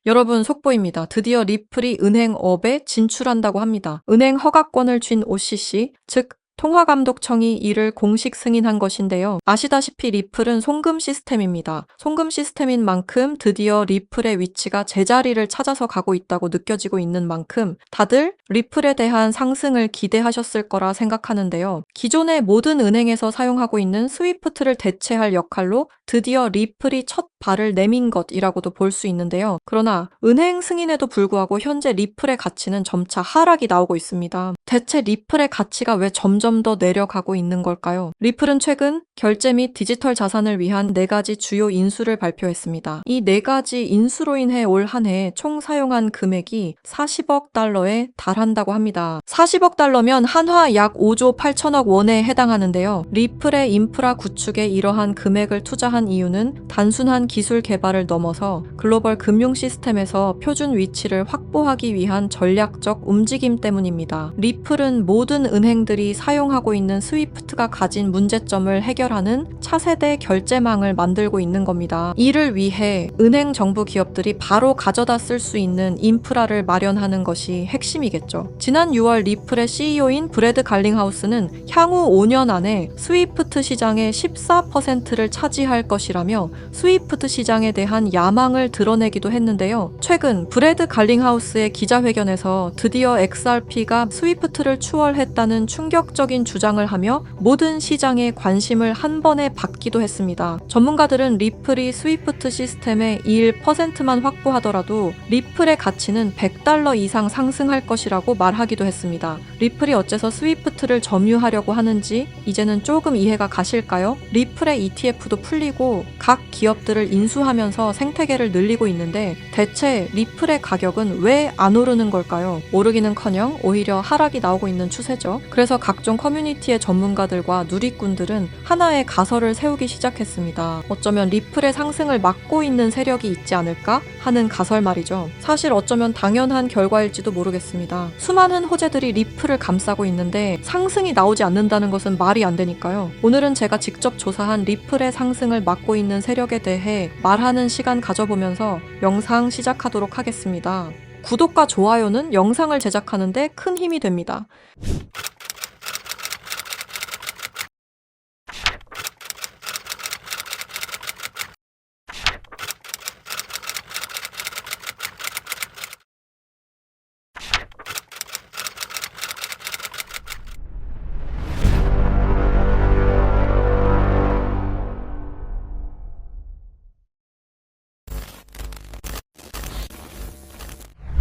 여러분 속보입니다. 드디어 리플이 은행업에 진출한다고 합니다. 은행 허가권을 쥔 OCC, 즉 통화감독청이 이를 공식 승인한 것인데요. 아시다시피 리플은 송금 시스템입니다. 송금 시스템인 만큼 드디어 리플의 위치가 제자리를 찾아서 가고 있다고 느껴지고 있는 만큼 다들 리플에 대한 상승을 기대하셨을 거라 생각하는데요. 기존의 모든 은행에서 사용하고 있는 스위프트를 대체할 역할로 드디어 리플이 첫 발을 내민 것이라고도 볼 수 있는데요. 그러나 은행 승인에도 불구하고 현재 리플의 가치는 점차 하락이 나오고 있습니다. 대체 리플의 가치가 왜 점점 더 내려가고 있는 걸까요? 리플은 최근 결제 및 디지털 자산을 위한 4가지 주요 인수를 발표했습니다. 이 4가지 인수로 인해 올 한 해 총 사용한 금액이 40억 달러에 달한다고 합니다. 40억 달러면 한화 약 5조 8천억 원에 해당하는데요. 리플의 인프라 구축에 이러한 금액을 투자한 이유는 단순한 기술 개발을 넘어서 글로벌 금융 시스템에서 표준 위치를 확보하기 위한 전략적 움직임 때문입니다. 리플은 모든 은행들이 사용하고 있는 스위프트가 가진 문제점을 해결하는 차세대 결제망을 만들고 있는 겁니다. 이를 위해 은행 정부 기업들이 바로 가져다 쓸 수 있는 인프라를 마련하는 것이 핵심이겠죠. 지난 6월 리플의 CEO인 브래드 갈링하우스는 향후 5년 안에 스위프트 시장의 14%를 차지할 것이라며 스위프트 시장에 대한 야망을 드러내기도 했는데요. 최근 브래드 갈링하우스의 기자회견에서 드디어 XRP가 스위프트를 추월했다는 충격적인 주장을 하며 모든 시장의 관심을 한 번에 받기도 했습니다. 전문가들은 리플이 스위프트 시스템의 1%만 확보하더라도 리플의 가치는 100달러 이상 상승할 것이라고 말하기도 했습니다. 리플이 어째서 스위프트를 점유하려고 하는지 이제는 조금 이해가 가실까요? 리플의 ETF도 풀리고 각 기업들을 인수하면서 생태계를 늘리고 있는데 대체 리플의 가격은 왜 안 오르는 걸까요? 오르기는커녕 오히려 하락이 나오고 있는 추세죠. 그래서 각종 커뮤니티의 전문가들과 누리꾼들은 하나의 가설을 세우기 시작했습니다. 어쩌면 리플의 상승을 막고 있는 세력이 있지 않을까 하는 가설 말이죠. 사실 어쩌면 당연한 결과일지도 모르겠습니다. 수많은 호재들이 리플을 감싸고 있는데 상승이 나오지 않는다는 것은 말이 안 되니까요. 오늘은 제가 직접 조사한 리플의 상승을 막고 있는 세력에 대해 말하는 시간 가져보면서 영상 시작하도록 하겠습니다. 구독과 좋아요는 영상을 제작하는데 큰 힘이 됩니다.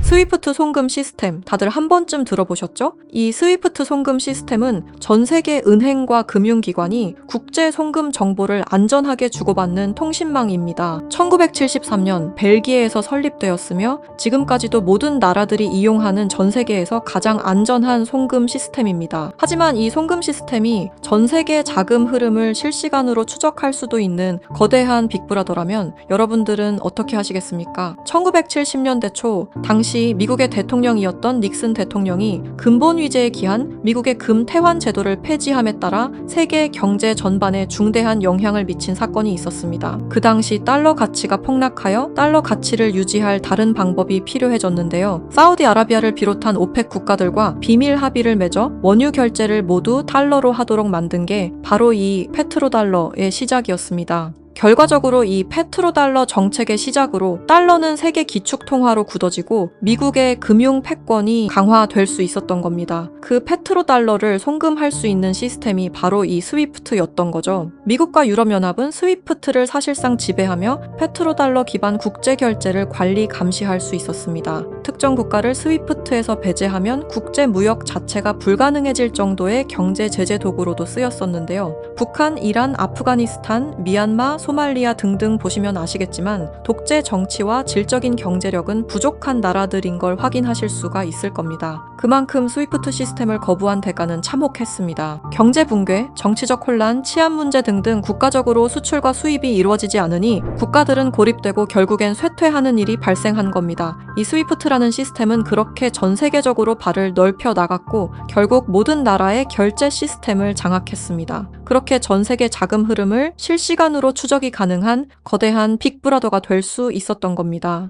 스위프트 송금 시스템 다들 한 번쯤 들어보셨죠? 이 스위프트 송금 시스템은 전 세계 은행과 금융기관이 국제 송금 정보를 안전하게 주고받는 통신망입니다. 1973년 벨기에에서 설립되었으며 지금까지도 모든 나라들이 이용하는 전 세계에서 가장 안전한 송금 시스템입니다. 하지만 이 송금 시스템이 전 세계 자금 흐름을 실시간으로 추적할 수도 있는 거대한 빅브라더라면 여러분들은 어떻게 하시겠습니까? 1970년대 초 당시 미국의 대통령이었던 닉슨 대통령이 근본 위제에 기한 미국의 금태환 제도를 폐지함에 따라 세계 경제 전반에 중대한 영향을 미친 사건이 있었습니다. 그 당시 달러 가치가 폭락하여 달러 가치를 유지할 다른 방법이 필요해졌는데요. 사우디아라비아를 비롯한 오펙 국가들과 비밀 합의를 맺어 원유 결제를 모두 달러로 하도록 만든 게 바로 이 페트로달러의 시작이었습니다. 결과적으로 이 페트로달러 정책의 시작으로 달러는 세계 기축통화로 굳어지고 미국의 금융 패권이 강화될 수 있었던 겁니다. 그 페트로달러를 송금할 수 있는 시스템이 바로 이 스위프트였던 거죠. 미국과 유럽연합은 스위프트를 사실상 지배하며 페트로달러 기반 국제결제를 관리 감시할 수 있었습니다. 특정 국가를 스위프트에서 배제하면 국제무역 자체가 불가능해질 정도의 경제 제재 도구로도 쓰였었는데요. 북한, 이란, 아프가니스탄, 미얀마, 소말리아 등등 보시면 아시겠지만 독재 정치와 질적인 경제력은 부족한 나라들인 걸 확인하실 수가 있을 겁니다. 그만큼 스위프트 시스템을 거부한 대가는 참혹했습니다. 경제 붕괴, 정치적 혼란, 치안 문제 등등 국가적으로 수출과 수입이 이루어지지 않으니 국가들은 고립되고 결국엔 쇠퇴하는 일이 발생한 겁니다. 이 스위프트라는 시스템은 그렇게 전 세계적으로 발을 넓혀 나갔고 결국 모든 나라의 결제 시스템을 장악했습니다. 그렇게 전 세계 자금 흐름을 실시간으로 추적이 가능한 거대한 빅브라더가 될 수 있었던 겁니다.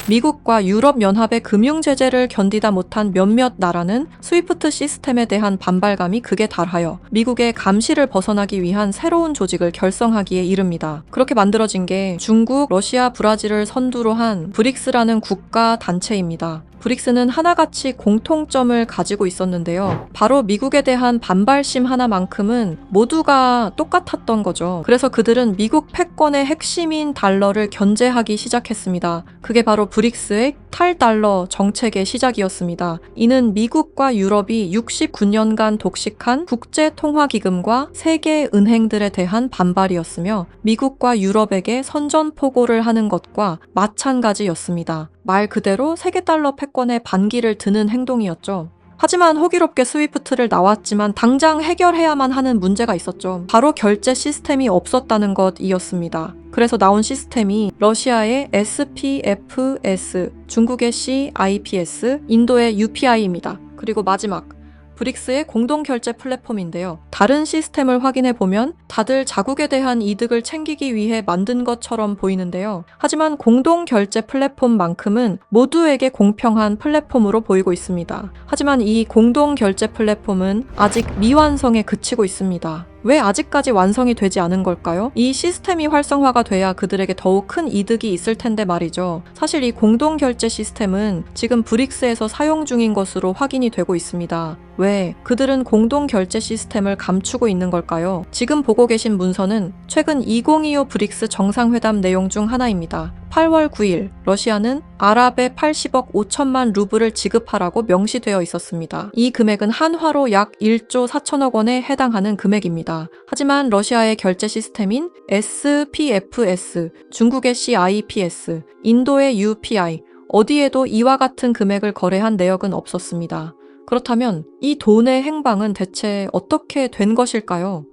미국과 유럽연합의 금융 제재를 견디다 못한 몇몇 나라는 스위프트 시스템에 대한 반발감이 극에 달하여 미국의 감시를 벗어나기 위한 새로운 조직을 결성하기에 이릅니다. 그렇게 만들어진 게 중국, 러시아, 브라질을 선두로 한 브릭스라는 국가 단체입니다. 브릭스는 하나같이 공통점을 가지고 있었는데요. 바로 미국에 대한 반발심 하나만큼은 모두가 똑같았던 거죠. 그래서 그들은 미국 패권의 핵심인 달러를 견제하기 시작했습니다. 그게 바로 브릭스의 탈달러 정책의 시작이었습니다. 이는 미국과 유럽이 69년간 독식한 국제통화기금과 세계 은행들에 대한 반발이었으며 미국과 유럽에게 선전포고를 하는 것과 마찬가지였습니다. 말 그대로 세계 달러 패권에 반기를 드는 행동이었죠. 하지만 호기롭게 스위프트를 나왔지만 당장 해결해야만 하는 문제가 있었죠. 바로 결제 시스템이 없었다는 것이었습니다. 그래서 나온 시스템이 러시아의 SPFS, 중국의 CIPS, 인도의 UPI입니다. 그리고 마지막 브릭스의 공동결제 플랫폼인데요. 다른 시스템을 확인해 보면 다들 자국에 대한 이득을 챙기기 위해 만든 것처럼 보이는데요. 하지만 공동결제 플랫폼만큼은 모두에게 공평한 플랫폼으로 보이고 있습니다. 하지만 이 공동결제 플랫폼은 아직 미완성에 그치고 있습니다. 왜 아직까지 완성이 되지 않은 걸까요? 이 시스템이 활성화가 돼야 그들에게 더욱 큰 이득이 있을 텐데 말이죠. 사실 이 공동결제 시스템은 지금 브릭스에서 사용 중인 것으로 확인이 되고 있습니다. 왜? 그들은 공동결제 시스템을 감추고 있는 걸까요? 지금 보고 계신 문서는 최근 2025 브릭스 정상회담 내용 중 하나입니다. 8월 9일 러시아는 아랍에 80억 5천만 루블을 지급하라고 명시되어 있었습니다. 이 금액은 한화로 약 1조 4천억 원에 해당하는 금액입니다. 하지만 러시아의 결제 시스템인 SPFS, 중국의 CIPS, 인도의 UPI, 어디에도 이와 같은 금액을 거래한 내역은 없었습니다. 그렇다면 이 돈의 행방은 대체 어떻게 된 것일까요?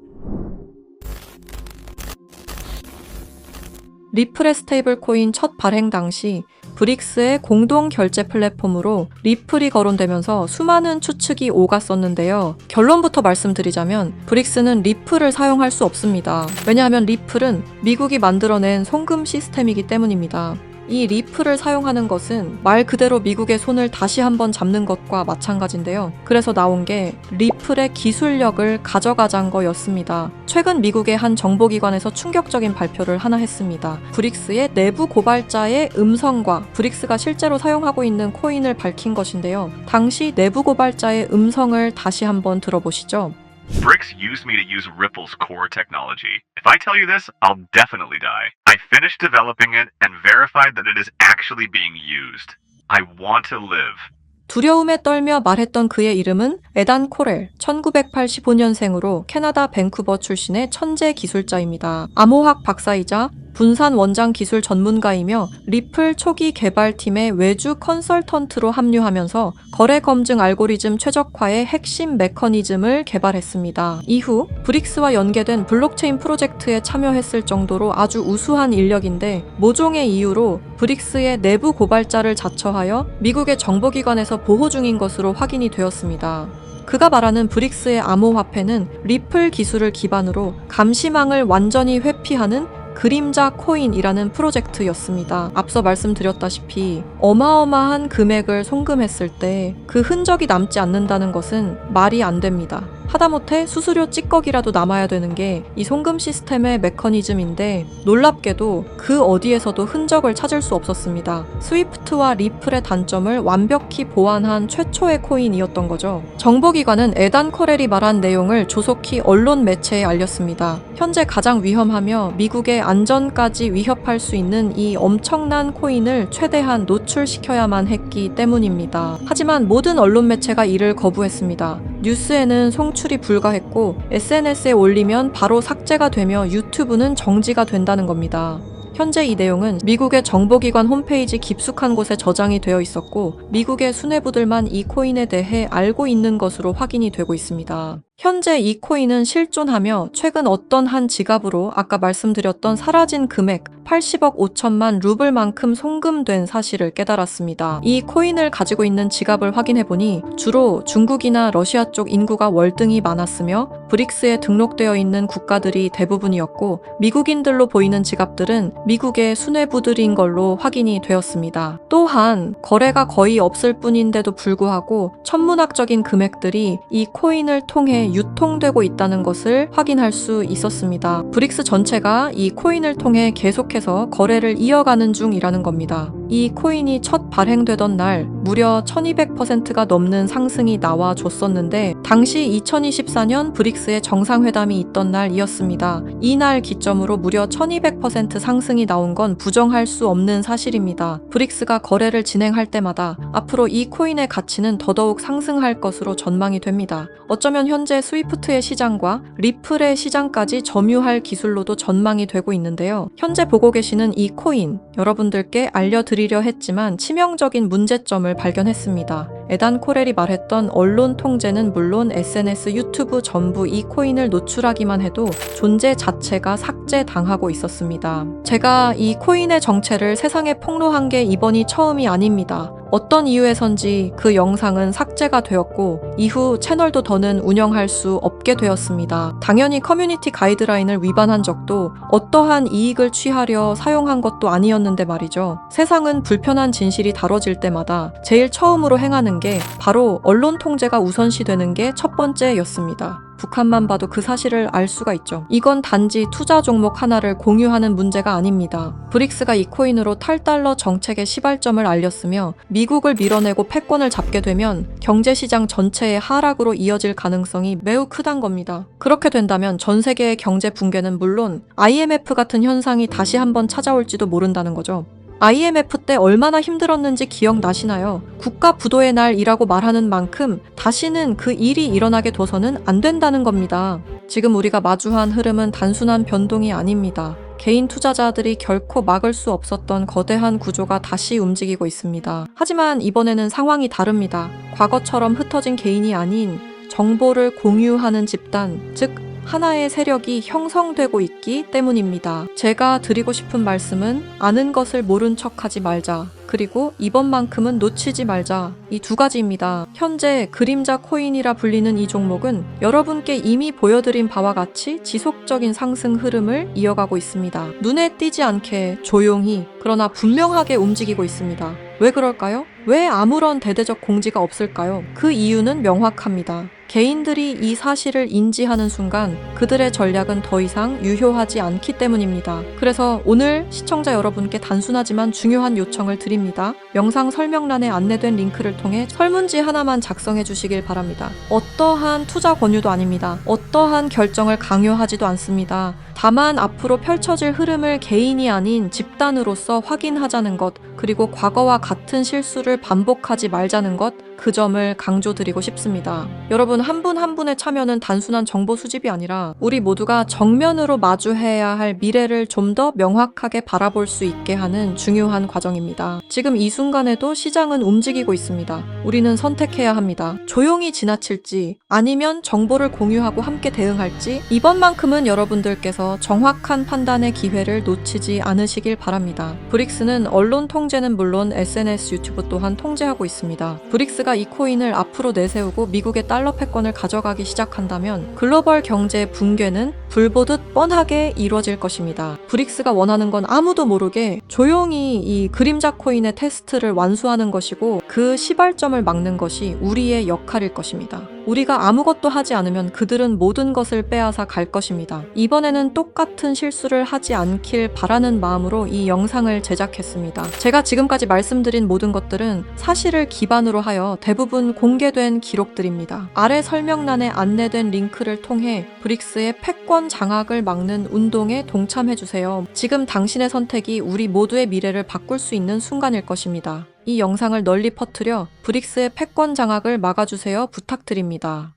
리플의 스테이블 코인 첫 발행 당시 브릭스의 공동 결제 플랫폼으로 리플이 거론되면서 수많은 추측이 오갔었는데요. 결론부터 말씀드리자면 브릭스는 리플을 사용할 수 없습니다. 왜냐하면 리플은 미국이 만들어낸 송금 시스템이기 때문입니다. 이 리플을 사용하는 것은 말 그대로 미국의 손을 다시 한번 잡는 것과 마찬가지인데요. 그래서 나온 게 리플의 기술력을 가져가자는 거였습니다. 최근 미국의 한 정보기관에서 충격적인 발표를 하나 했습니다. 브릭스의 내부 고발자의 음성과 브릭스가 실제로 사용하고 있는 코인을 밝힌 것인데요. 당시 내부 고발자의 음성을 다시 한번 들어보시죠. Bricks used me to use Ripple's core technology. If I tell you this, I'll definitely die. I finished developing it and verified that it is actually being used. I want to live. 두려움에 떨며 말했던 그의 이름은 에단 코렐, 1985년생으로 캐나다 밴쿠버 출신의 천재 기술자입니다. 암호학 박사이자 분산 원장 기술 전문가이며 리플 초기 개발팀의 외주 컨설턴트로 합류하면서 거래 검증 알고리즘 최적화의 핵심 메커니즘을 개발했습니다. 이후 브릭스와 연계된 블록체인 프로젝트에 참여했을 정도로 아주 우수한 인력인데 모종의 이유로 브릭스의 내부 고발자를 자처하여 미국의 정보기관에서 보호 중인 것으로 확인이 되었습니다. 그가 말하는 브릭스의 암호화폐는 리플 기술을 기반으로 감시망을 완전히 회피하는 그림자 코인이라는 프로젝트였습니다. 앞서 말씀드렸다시피 어마어마한 금액을 송금했을 때 그 흔적이 남지 않는다는 것은 말이 안 됩니다. 하다못해 수수료 찌꺼기라도 남아야 되는 게 이 송금 시스템의 메커니즘인데 놀랍게도 그 어디에서도 흔적을 찾을 수 없었습니다. 스위프트와 리플의 단점을 완벽히 보완한 최초의 코인이었던 거죠. 정보기관은 에단 코렐이 말한 내용을 조속히 언론 매체에 알렸습니다. 현재 가장 위험하며 미국의 안전까지 위협할 수 있는 이 엄청난 코인을 최대한 노출시켜야만 했기 때문입니다. 하지만 모든 언론 매체가 이를 거부했습니다. 뉴스에는 송출이 불가했고 SNS에 올리면 바로 삭제가 되며 유튜브는 정지가 된다는 겁니다. 현재 이 내용은 미국의 정보기관 홈페이지 깊숙한 곳에 저장이 되어 있었고 미국의 수뇌부들만 이 코인에 대해 알고 있는 것으로 확인이 되고 있습니다. 현재 이 코인은 실존하며 최근 어떤 한 지갑으로 아까 말씀드렸던 사라진 금액 80억 5천만 루블만큼 송금된 사실을 깨달았습니다. 이 코인을 가지고 있는 지갑을 확인해보니 주로 중국이나 러시아 쪽 인구가 월등히 많았으며 브릭스에 등록되어 있는 국가들이 대부분이었고 미국인들로 보이는 지갑들은 미국의 수뇌부들인 걸로 확인이 되었습니다. 또한 거래가 거의 없을 뿐인데도 불구하고 천문학적인 금액들이 이 코인을 통해 유통되고 있다는 것을 확인할 수 있었습니다. 브릭스 전체가 이 코인을 통해 계속해서 거래를 이어가는 중이라는 겁니다. 이 코인이 첫 발행되던 날 무려 1200%가 넘는 상승이 나와줬었는데 당시 2024년 브릭스의 정상회담이 있던 날이었습니다. 이날 기점으로 무려 1200% 상승이 나온 건 부정할 수 없는 사실입니다. 브릭스가 거래를 진행할 때마다 앞으로 이 코인의 가치는 더더욱 상승할 것으로 전망이 됩니다. 어쩌면 현재 스위프트의 시장과 리플의 시장까지 점유할 기술로도 전망이 되고 있는데요. 현재 보고 계시는 이 코인, 여러분들께 알려드리려 했지만 치명적인 문제점을 발견했습니다. 에단 코렐이 말했던 언론 통제는 물론 SNS, 유튜브 전부 이 코인을 노출하기만 해도 존재 자체가 삭제당하고 있었습니다. 제가 이 코인의 정체를 세상에 폭로한 게 이번이 처음이 아닙니다. 어떤 이유에선지 그 영상은 삭제가 되었고 이후 채널도 더는 운영할 수 없게 되었습니다. 당연히 커뮤니티 가이드라인을 위반한 적도 어떠한 이익을 취하려 사용한 것도 아니었는데 말이죠. 세상은 불편한 진실이 다뤄질 때마다 제일 처음으로 행하는 게 바로 언론 통제가 우선시되는 게 첫 번째였습니다. 북한만 봐도 그 사실을 알 수가 있죠. 이건 단지 투자 종목 하나를 공유하는 문제가 아닙니다. 브릭스가 이 코인으로 탈달러 정책의 시발점을 알렸으며 미국을 밀어내고 패권을 잡게 되면 경제시장 전체의 하락으로 이어질 가능성이 매우 크단 겁니다. 그렇게 된다면 전 세계의 경제 붕괴는 물론 IMF 같은 현상이 다시 한번 찾아올지도 모른다는 거죠. IMF 때 얼마나 힘들었는지 기억나시나요? 국가 부도의 날이라고 말하는 만큼 다시는 그 일이 일어나게 둬서는 안 된다는 겁니다. 지금 우리가 마주한 흐름은 단순한 변동이 아닙니다. 개인 투자자들이 결코 막을 수 없었던 거대한 구조가 다시 움직이고 있습니다. 하지만 이번에는 상황이 다릅니다. 과거처럼 흩어진 개인이 아닌 정보를 공유하는 집단, 즉 하나의 세력이 형성되고 있기 때문입니다. 제가 드리고 싶은 말씀은 아는 것을 모른 척하지 말자. 그리고 이번만큼은 놓치지 말자. 이 두 가지입니다. 현재 그림자 코인이라 불리는 이 종목은 여러분께 이미 보여드린 바와 같이 지속적인 상승 흐름을 이어가고 있습니다. 눈에 띄지 않게 조용히 그러나 분명하게 움직이고 있습니다. 왜 그럴까요? 왜 아무런 대대적 공지가 없을까요? 그 이유는 명확합니다. 개인들이 이 사실을 인지하는 순간 그들의 전략은 더 이상 유효하지 않기 때문입니다. 그래서 오늘 시청자 여러분께 단순하지만 중요한 요청을 드립니다. 영상 설명란에 안내된 링크를 통해 설문지 하나만 작성해 주시길 바랍니다. 어떠한 투자 권유도 아닙니다. 어떠한 결정을 강요하지도 않습니다. 다만 앞으로 펼쳐질 흐름을 개인이 아닌 집단으로서 확인하자는 것, 그리고 과거와 같은 실수를 반복하지 말자는 것, 그 점을 강조드리고 싶습니다. 여러분 한 분 한 분의 참여는 단순한 정보 수집이 아니라 우리 모두가 정면으로 마주해야 할 미래를 좀 더 명확하게 바라볼 수 있게 하는 중요한 과정입니다. 지금 이 순간에도 시장은 움직이고 있습니다. 우리는 선택해야 합니다. 조용히 지나칠지 아니면 정보를 공유하고 함께 대응할지 이번만큼은 여러분들께서 정확한 판단의 기회를 놓치지 않으시길 바랍니다. 브릭스는 언론 통제는 물론 SNS, 유튜브 또한 통제하고 있습니다. 브릭스가 이 코인을 앞으로 내세우고 미국의 달러 패권을 가져가기 시작한다면 글로벌 경제 붕괴는 불보듯 뻔하게 이루어질 것입니다. 브릭스가 원하는 건 아무도 모르게 조용히 이 그림자 코인의 테스트를 완수하는 것이고 그 시발점을 막는 것이 우리의 역할일 것입니다. 우리가 아무것도 하지 않으면 그들은 모든 것을 빼앗아 갈 것입니다. 이번에는 똑같은 실수를 하지 않길 바라는 마음으로 이 영상을 제작했습니다. 제가 지금까지 말씀드린 모든 것들은 사실을 기반으로 하여 대부분 공개된 기록들입니다. 아래 설명란에 안내된 링크를 통해 브릭스의 패권 장악을 막는 운동에 동참해주세요. 지금 당신의 선택이 우리 모두의 미래를 바꿀 수 있는 순간일 것입니다. 이 영상을 널리 퍼뜨려 브릭스의 패권 장악을 막아주세요 부탁드립니다.